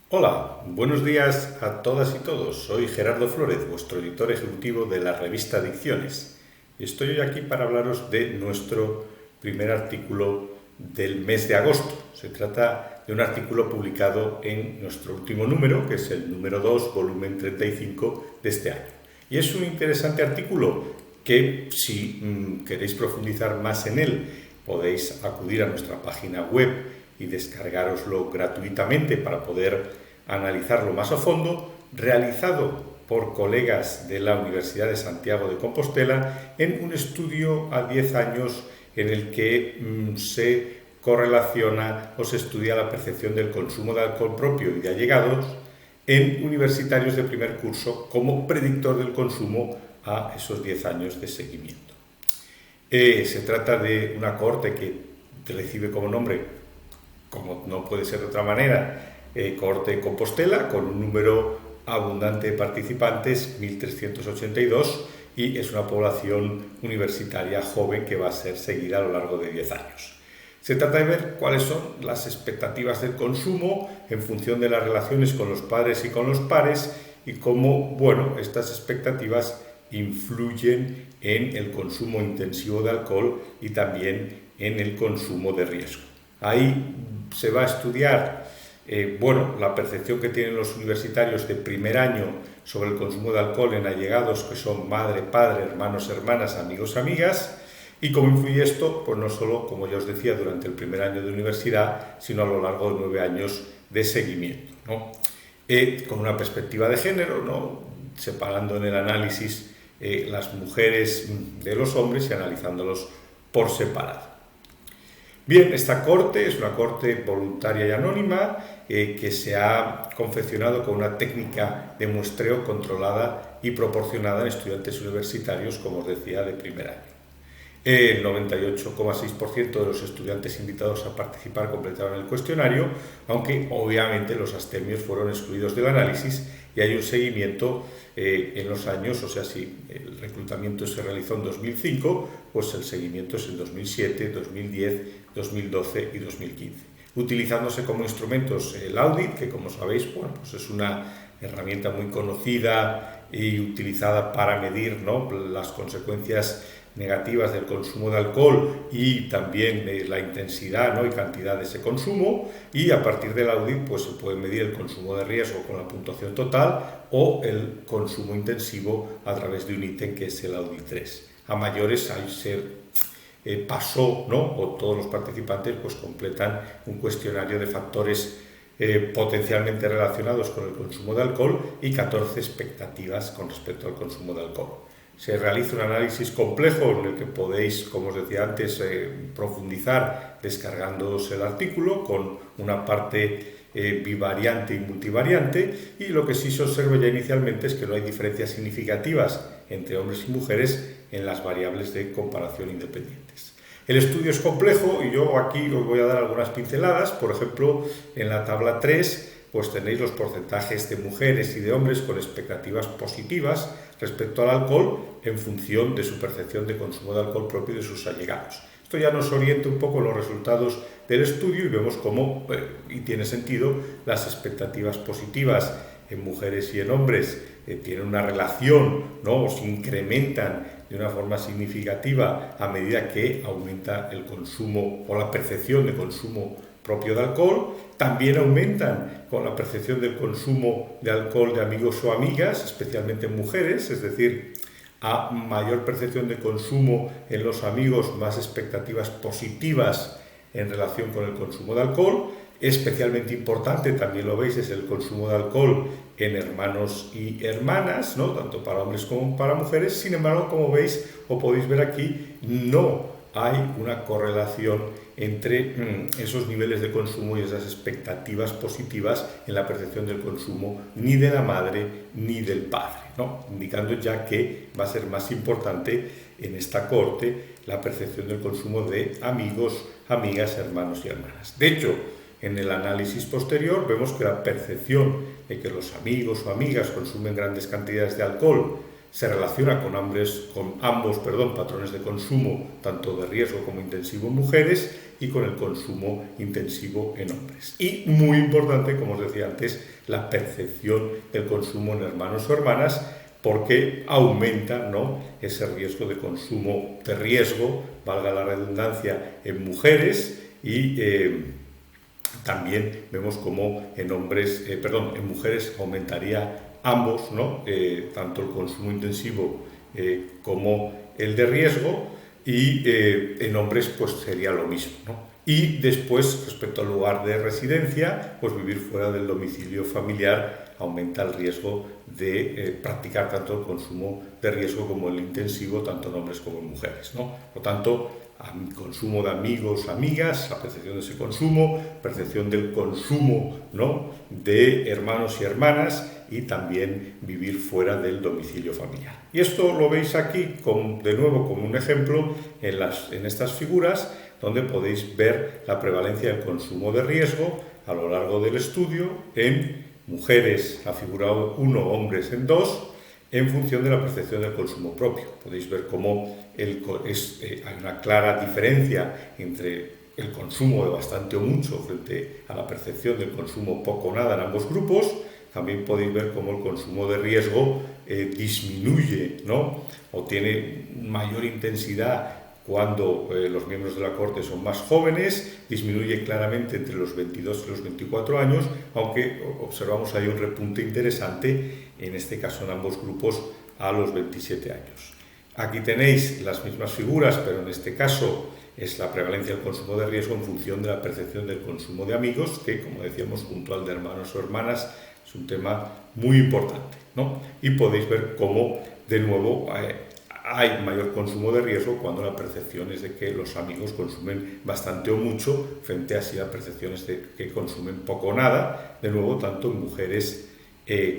Hola, buenos días a todas y todos. Soy Gerardo Flórez, vuestro editor ejecutivo de la revista Adicciones. Estoy hoy aquí para hablaros de nuestro primer artículo del mes de agosto. Se trata de un artículo publicado en nuestro último número, que es el número 2, volumen 35 de este año. Y es un interesante artículo que, si queréis profundizar más en él, podéis acudir a nuestra página web y descargároslo gratuitamente para poder analizarlo más a fondo, realizado por colegas de la Universidad de Santiago de Compostela en un estudio a 10 años en el que se correlaciona o se estudia la percepción del consumo de alcohol propio y de allegados en universitarios de primer curso como predictor del consumo a esos 10 años de seguimiento. Se trata de una cohorte que recibe como nombre, como no puede ser de otra manera, cohorte de Compostela, con un número abundante de participantes, 1.382, y es una población universitaria joven que va a ser seguida a lo largo de 10 años. Se trata de ver cuáles son las expectativas del consumo en función de las relaciones con los padres y con los pares y cómo, estas expectativas influyen en el consumo intensivo de alcohol y también en el consumo de riesgo. Ahí se va a estudiar la percepción que tienen los universitarios de primer año sobre el consumo de alcohol en allegados que son madre, padre, hermanos, hermanas, amigos, amigas, y cómo influye esto, pues no solo, como ya os decía, durante el primer año de universidad, sino a lo largo de 9 años de seguimiento, ¿no? Con una perspectiva de género, ¿no? Separando en el análisis las mujeres de los hombres y analizándolos por separado. Bien, esta corte es una corte voluntaria y anónima que se ha confeccionado con una técnica de muestreo controlada y proporcionada en estudiantes universitarios, como os decía, de primer año. El 98,6% de los estudiantes invitados a participar completaron el cuestionario, aunque obviamente los abstemios fueron excluidos del análisis y hay un seguimiento en los años, o sea, si el reclutamiento se realizó en 2005, pues el seguimiento es en 2007, 2010, 2012 y 2015. Utilizándose como instrumentos el audit, que como sabéis, pues es una herramienta muy conocida y utilizada para medir, ¿no?, las consecuencias negativas del consumo de alcohol y también la intensidad, ¿no?, y cantidad de ese consumo, y a partir del audit pues se puede medir el consumo de riesgo con la puntuación total o el consumo intensivo a través de un ítem que es el audit 3. A mayores ahí pasó, ¿no?, o todos los participantes pues completan un cuestionario de factores potencialmente relacionados con el consumo de alcohol y 14 expectativas con respecto al consumo de alcohol. Se realiza un análisis complejo en el que podéis, como os decía antes, profundizar descargándoos el artículo con una parte bivariante y multivariante, y lo que sí se observa ya inicialmente es que no hay diferencias significativas entre hombres y mujeres en las variables de comparación independientes. El estudio es complejo y yo aquí os voy a dar algunas pinceladas. Por ejemplo, en la tabla 3 pues tenéis los porcentajes de mujeres y de hombres con expectativas positivas respecto al alcohol en función de su percepción de consumo de alcohol propio y de sus allegados. Esto ya nos orienta un poco en los resultados del estudio y vemos cómo, y tiene sentido, las expectativas positivas en mujeres y en hombres tienen una relación, ¿no?, o se incrementan de una forma significativa a medida que aumenta el consumo o la percepción de consumo propio de alcohol. También aumentan con la percepción del consumo de alcohol de amigos o amigas, especialmente en mujeres, es decir, a mayor percepción de consumo en los amigos, más expectativas positivas en relación con el consumo de alcohol. Especialmente importante, también lo veis, es el consumo de alcohol en hermanos y hermanas, ¿no?, tanto para hombres como para mujeres. Sin embargo, como veis o podéis ver aquí, no hay una correlación entre esos niveles de consumo y esas expectativas positivas en la percepción del consumo ni de la madre ni del padre, ¿no?, indicando ya que va a ser más importante en esta corte la percepción del consumo de amigos, amigas, hermanos y hermanas. De hecho, en el análisis posterior vemos que la percepción de que los amigos o amigas consumen grandes cantidades de alcohol se relaciona con ambos patrones de consumo, tanto de riesgo como intensivo en mujeres, y con el consumo intensivo en hombres. Y muy importante, como os decía antes, la percepción del consumo en hermanos o hermanas, porque aumenta, ¿no?, ese riesgo de consumo de riesgo, valga la redundancia, en mujeres y también vemos como en mujeres aumentaría ambos, ¿no?, tanto el consumo intensivo como el de riesgo, y en hombres pues sería lo mismo, ¿no? Y después, respecto al lugar de residencia, pues vivir fuera del domicilio familiar aumenta el riesgo de practicar tanto el consumo de riesgo como el intensivo, tanto en hombres como en mujeres, ¿no? Por lo tanto, consumo de amigos, amigas, la percepción de ese consumo, percepción del consumo, ¿no?, de hermanos y hermanas, y también vivir fuera del domicilio familiar. Y esto lo veis aquí, de nuevo, como un ejemplo en estas figuras, donde podéis ver la prevalencia del consumo de riesgo a lo largo del estudio en mujeres, la figura 1, hombres en 2, en función de la percepción del consumo propio. Podéis ver cómo hay una clara diferencia entre el consumo de bastante o mucho frente a la percepción del consumo poco o nada en ambos grupos. También podéis ver cómo el consumo de riesgo disminuye, ¿no?, o tiene mayor intensidad cuando los miembros de la corte son más jóvenes, disminuye claramente entre los 22 y los 24 años, aunque observamos ahí un repunte interesante, en este caso en ambos grupos, a los 27 años. Aquí tenéis las mismas figuras, pero en este caso es la prevalencia del consumo de riesgo en función de la percepción del consumo de amigos, que, como decíamos, junto al de hermanos o hermanas, es un tema muy importante, ¿no? Y podéis ver cómo, de nuevo, hay mayor consumo de riesgo cuando la percepción es de que los amigos consumen bastante o mucho, frente a si la percepción es de que consumen poco o nada, de nuevo, tanto en mujeres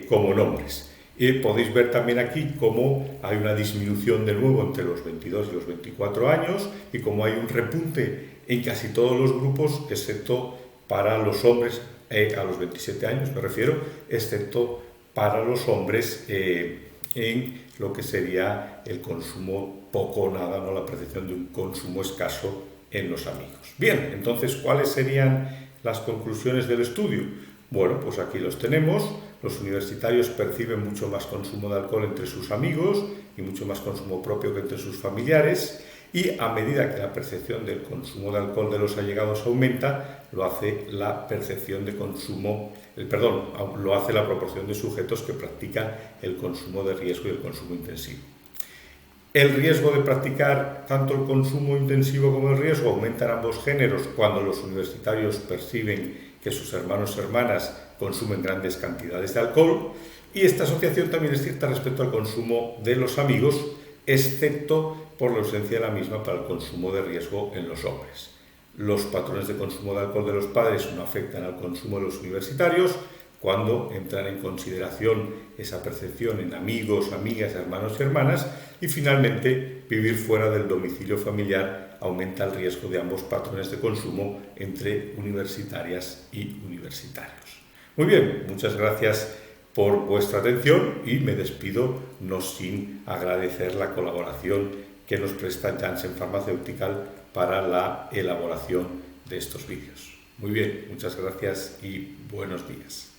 como en hombres. Y podéis ver también aquí cómo hay una disminución de nuevo entre los 22 y los 24 años y cómo hay un repunte en casi todos los grupos, excepto para los hombres, a los 27 años me refiero, excepto para los hombres en lo que sería el consumo poco o nada, ¿no?, la percepción de un consumo escaso en los amigos. Bien, entonces, ¿cuáles serían las conclusiones del estudio? Bueno, pues aquí los tenemos. Los universitarios perciben mucho más consumo de alcohol entre sus amigos y mucho más consumo propio que entre sus familiares, y a medida que la percepción del consumo de alcohol de los allegados aumenta, lo hace la percepción de consumo, lo hace la proporción de sujetos que practica el consumo de riesgo y el consumo intensivo. El riesgo de practicar tanto el consumo intensivo como el riesgo aumenta en ambos géneros cuando los universitarios perciben que sus hermanos o hermanas consumen grandes cantidades de alcohol, y esta asociación también es cierta respecto al consumo de los amigos, excepto por la ausencia de la misma para el consumo de riesgo en los hombres. Los patrones de consumo de alcohol de los padres no afectan al consumo de los universitarios cuando entran en consideración esa percepción en amigos, amigas, hermanos y hermanas, y finalmente vivir fuera del domicilio familiar aumenta el riesgo de ambos patrones de consumo entre universitarias y universitarios. Muy bien, muchas gracias por vuestra atención y me despido no sin agradecer la colaboración que nos presta Janssen Pharmaceutical para la elaboración de estos vídeos. Muy bien, muchas gracias y buenos días.